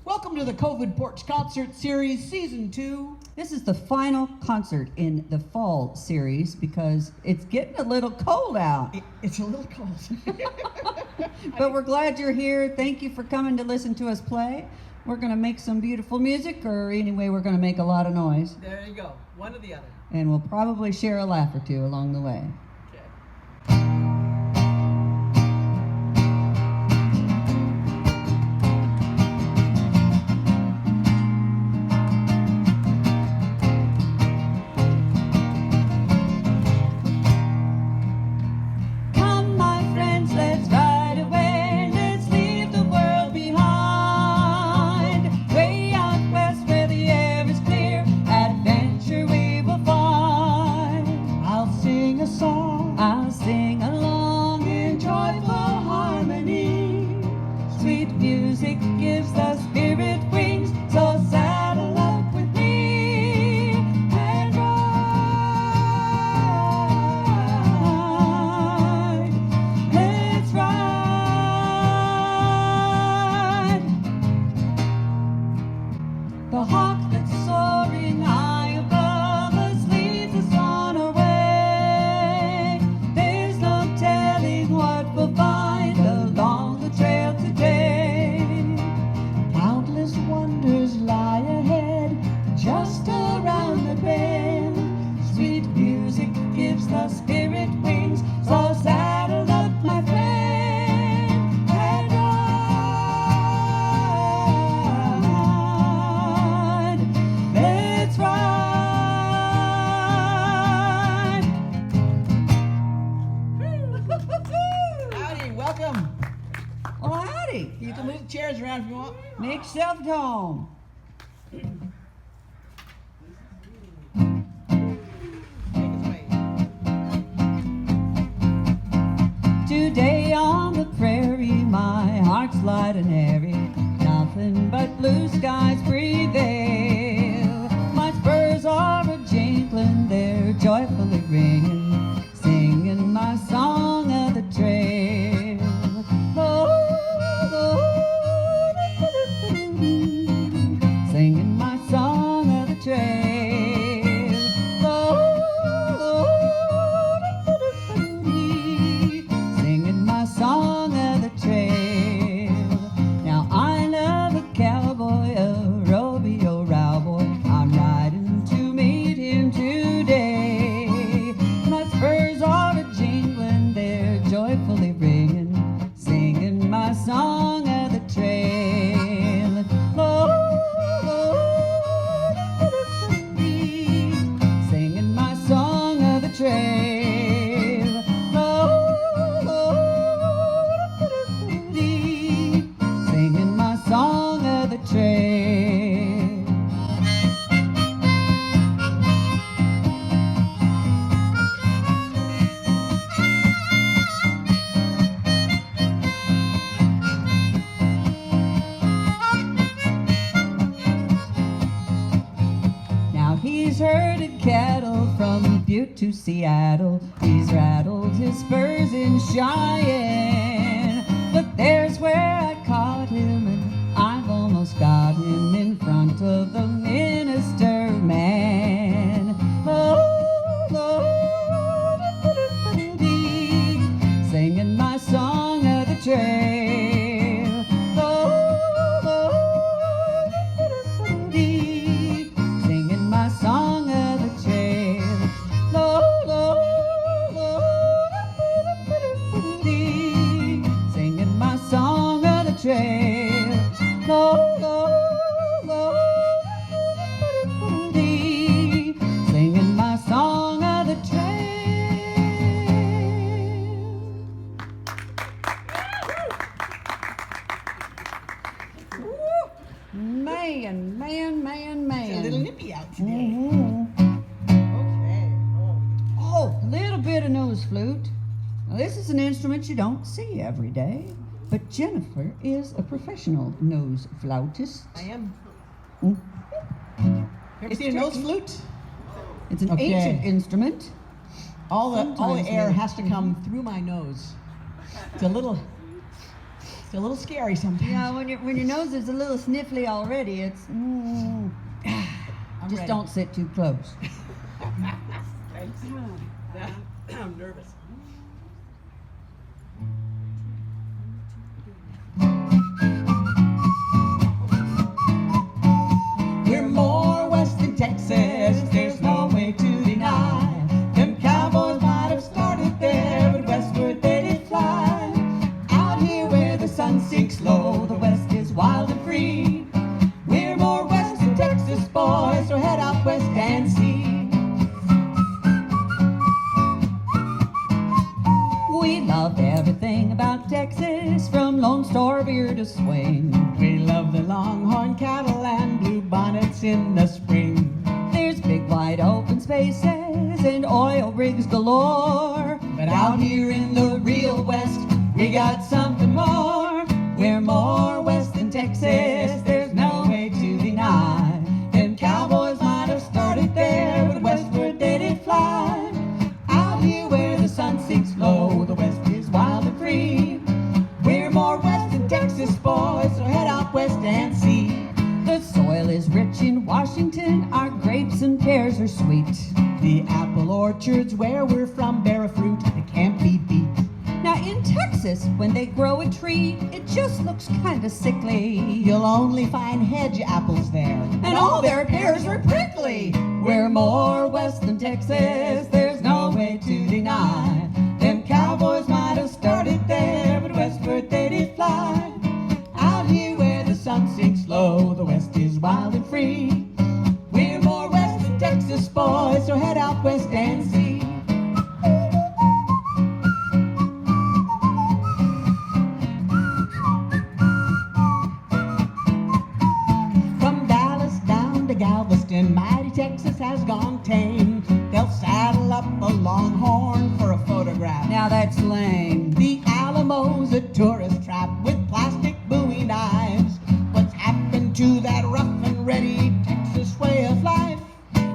Welcome to the COVID Porch Concert Series, Season 2. This is the final concert in the fall series because it's getting a little cold out. It's a little cold. But we're glad you're here. Thank you for coming to listen to us play. We're going to make some beautiful music, or anyway, we're going to make a lot of noise. There you go, one or the other. And we'll probably share a laugh or two along the way. Chairs around if you want. Make yourself at home. Today on the prairie, my heart's light and airy. Nothing but blue skies prevail. My spurs are a-jingling, they're joyfully ringing, singing my song of the trail. Singing my song of the trail. Singing my song of the trail. Now I love a cowboy, a rodeo cowboy. I'm riding to meet him today. My spurs are a-jingling, they're joyfully ringing, singing my song of the trail. Singing my song of the trail. Now he's herded cattle from Butte to Seattle. He's rattled his spurs in Cheyenne. But there's where I caught him, and I've almost got him in front of the minister man. Singing my song of the trail. Singing my song of the trail. Singing my song of the trail. Singing my song of the trail. Man. It's a little nippy out today. Okay. Okay. Oh, a little bit of nose flute. Now, this is an instrument you don't see every day, but Jennifer is a professional nose flautist. I am. Mm. Ever seen a nose flute? It's an Okay. ancient instrument. All the Sometimes air they- has to come through my nose. It's a little It's a little scary sometimes. Yeah, when your nose is a little sniffly already, it's just ready. don't sit too close. Thanks. I'm nervous. We're more west than Texas, there's no way to deny. Them cowboys might have started there, but westward they did fly. Out here where the sun sinks low, the west is wild and free. We're more west than Texas, boys, so head out west and see. We love everything about Texas, from Lone Star beer to swing. We love the longhorn cattle and blue bonnets in the spring. There's big wide open spaces and oil rigs galore. But out here in the real west, we got something more. We're more west than Texas, there's no way to deny. Them cowboys might have started there, but westward they did fly. Out here where the sun sinks low, the west is wild and free. We're more west than Texas, boys, so head out west and see. The soil is rich in Washington, our grapes and pears are sweet. The apple orchards where we're from bear a fruit that can't be beat. Now in Texas, when they grow a tree, it just looks kinda sickly. You'll only find hedge apples there, and all their pears are prickly. We're more west than Texas, there's no way to deny. Them cowboys might have started there, but westward they did fly. Out here where the sun sinks low, the west is wild and free. We're more west than Texas, boys, so head out west and see. From Dallas down to Galveston, mighty Texas has gone tame. They'll saddle up a longhorn for a photograph. Now that's lame. The Alamo's a tourist trap with plastic Bowie knives. What's happened to that rough and ready Texas way of life?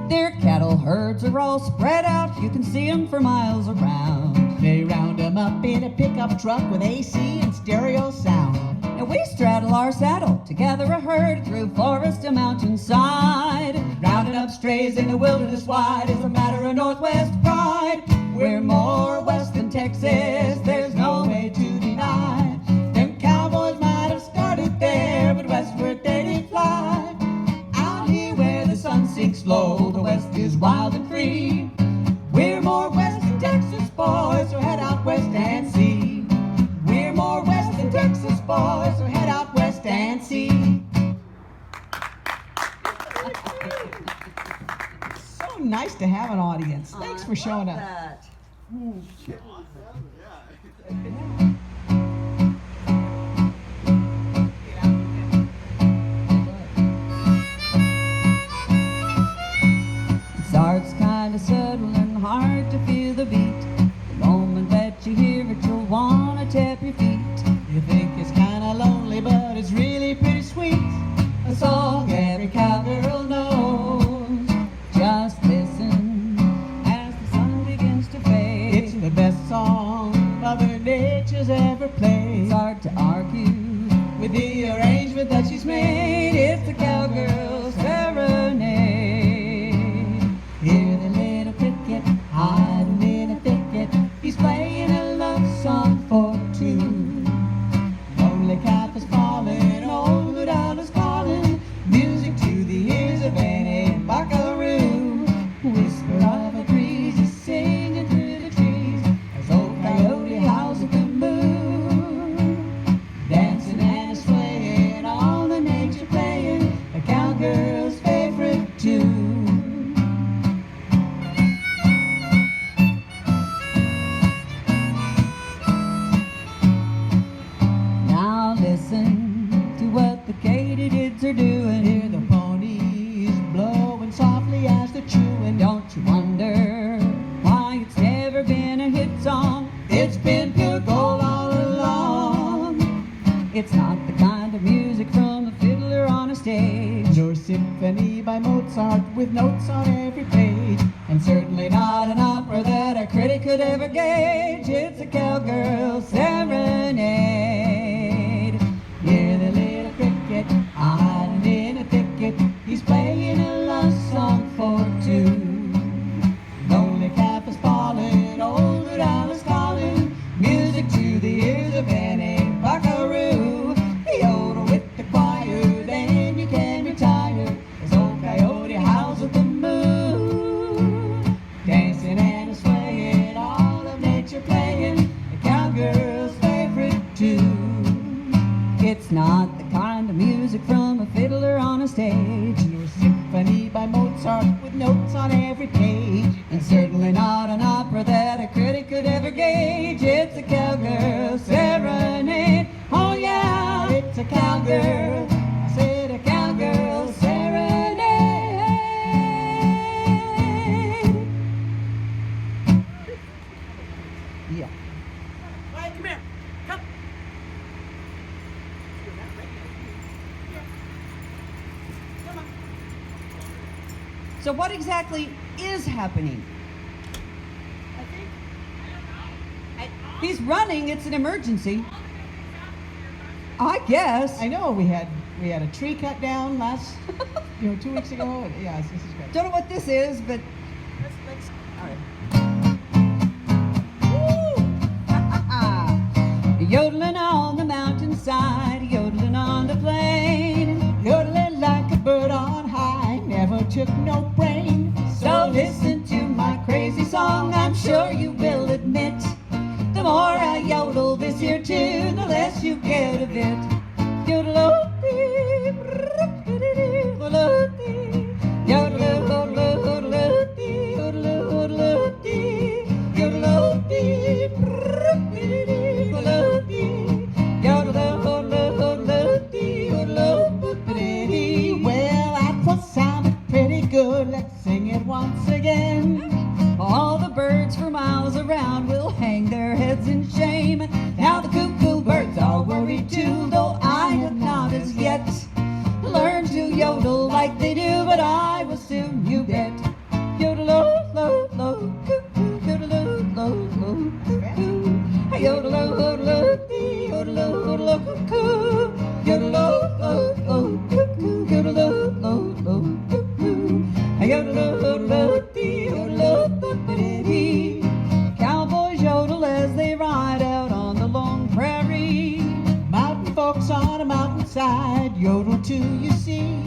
Their cattle herds are all spread out, you can see them for miles around. They round 'em up in a pickup truck with AC and stereo sound. Now we straddle our saddle to gather a herd through forest and mountainside. Rounding up strays in the wilderness wide is a matter of Northwest pride. We're more west than Texas, there's no way to deny. Them cowboys might have started there, but westward they did fly. Out here where the sun sinks low, the west is wild and free. We're more west than Texas, boys, so head out west and see. We're more west than Texas, boys, so head out west and see. So nice to have an audience. Thanks for showing up. It starts kinda subtle and hard to feel the beat. The moment that you hear it, you'll wanna tap your feet. You think it's kinda lonely, but it's really pretty sweet. A song every cowgirl knows. Just listen as the sun begins to fade. It's the best song Mother Nature's ever played. It's hard to argue With the arrangement that she's made, it's the Cowgirl Serenade. Hear the little cricket hiding in a thicket. He's playing a love song for two. Lonely calf is falling, old Woodall is calling. Music to the ears of any buckaroo. Whisper of a breeze is singing through the trees as old coyote howls at the moon. Dancing and swaying, all the nature playing a cowgirl's favorite tune. Now listen to what the katydids are doing. Hear the ponies blowing softly as they're chewing. Don't you wonder why it's never been a hit song? It's been pure gold all along. It's not the kind of music from a fiddler on a stage. Nor symphony by Mozart with notes on every page. And certainly not an opera that a critic could ever gauge. It's a cowgirl serenade. a fiddler on a stage. No symphony by Mozart with notes on every page. And certainly not an opera that a critic could ever gauge. It's a cowgirl serenade. Oh yeah, It's a cowgirl. I said a cowgirl serenade. Yeah. Quiet, come here. Come. Come on. So what exactly is happening? I think. He's running. It's an emergency. I guess. I know we had a tree cut down last 2 weeks ago. And yes, this is great. Don't know what this is, but Let's. all right. Yodeling on the mountainside, yodeling on the plain. Yodeling like a bird on high, never took no brain. So listen to my crazy song, I'm sure you will admit. The more I yodel this here tune, the less you get of it. Yodel-o-dee, yodel-o-dee, yodel-o-dee, yodel-o-dee, yodel-o-dee, yodel-o-dee. Well, that was sounded pretty good. Let's sing it once again. All the birds for miles around will hang their heads in shame. Now the cuckoo birds are worried too, though I have not as yet learned to yodel like they do, but I will soon, you bet. Yodel-o-lo-lo, cuckoo, yodel-o-lo-lo, cuckoo. Yodel-o-lo-dee, yodel-o-lo, cuckoo. Yodel-o-lo-lo, cuckoo, yodel-o-lo-lo, cuckoo. Yodel-o-lo-dee, yodel-o-lo-dee. Cowboys yodel as they ride out on the long prairie. Mountain folks on a mountainside yodel too, you see.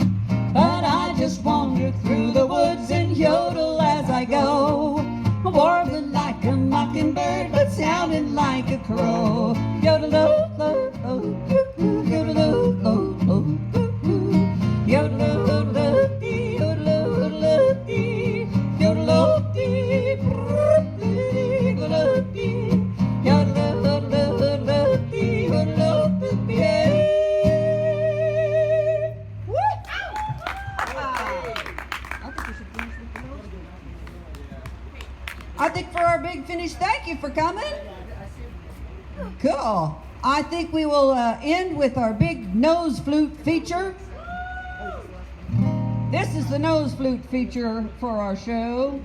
But I just wander through the woods and yodel as I go. Warbling like a mockingbird, but sounding like a crow. Yodel-o-lo-lo, cuckoo, yodel-o-lo-lo, cuckoo. Yodel-o-lo-dee, yodel-o-lo-dee, yodel-o-dee, yodel-o-dee, yodel-o-lo-lo-dee, yodel-o-dee. Woo! I think for our big finish, thank you for coming. Cool. I think we will end with our big nose flute feature. This is the nose flute feature for our show.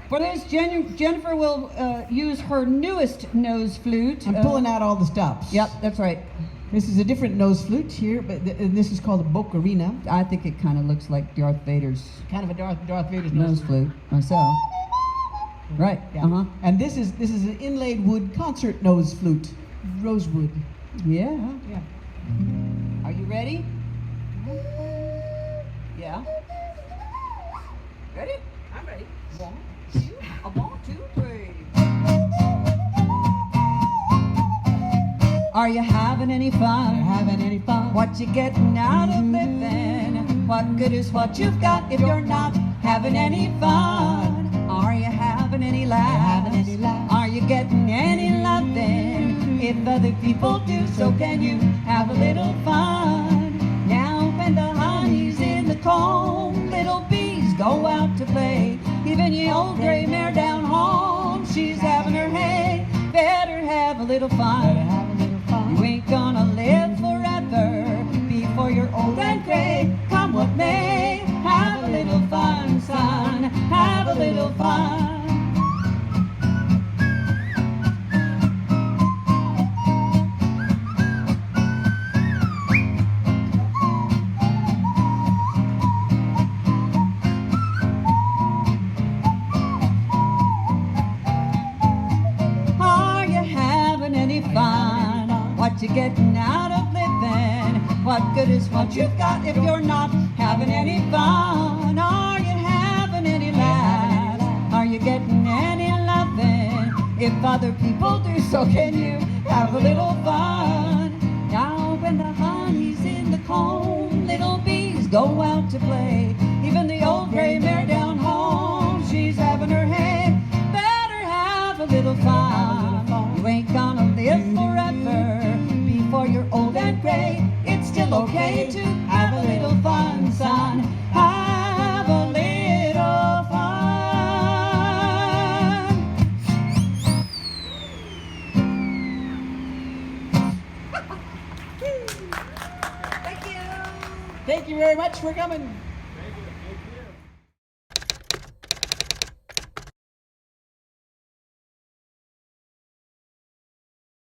For this, Jennifer will use her newest nose flute. I'm pulling out all the stops. Yep, that's right. This is a different nose flute here, but this is called a bocarina. I think it kind of looks like Darth Vader's Kind of a Darth Vader's nose flute myself. Right. Yeah. Uh-huh. And this is an inlaid wood concert nose flute, rosewood. Yeah. Yeah. Are you ready? Yeah. Ready? I'm ready. 1, 2, 1, 2, 3. Are you having any fun? Having any fun? What you getting out of living? What good is what you've got if you're not having any fun? Are you having any laughs? Having any laughs? Are you getting any loving? If other people do, so can you have a little fun? Now when the honey's in the comb, little bees go out to play. Even the old gray mare down home, she's having her hay. Better have a little fun. Have a little fun. You ain't gonna live forever before you're old and gray. Come what may, have a little fun, son. Have a little fun. Are you having any fun? What you getting out of living? What good is what you've got if you're not having any fun? Are you having any laughs? Are you getting any loving? If other people do, so can you have a little fun? Now when the honey's in the home. Little bees go out to play. Even the old gray mare down home, she's having her hay. Better have a little fun. You ain't gonna live forever before you're old and gray. It's still okay to have a little fun, son. Have a little fun. Thank you very much for coming. Thank you.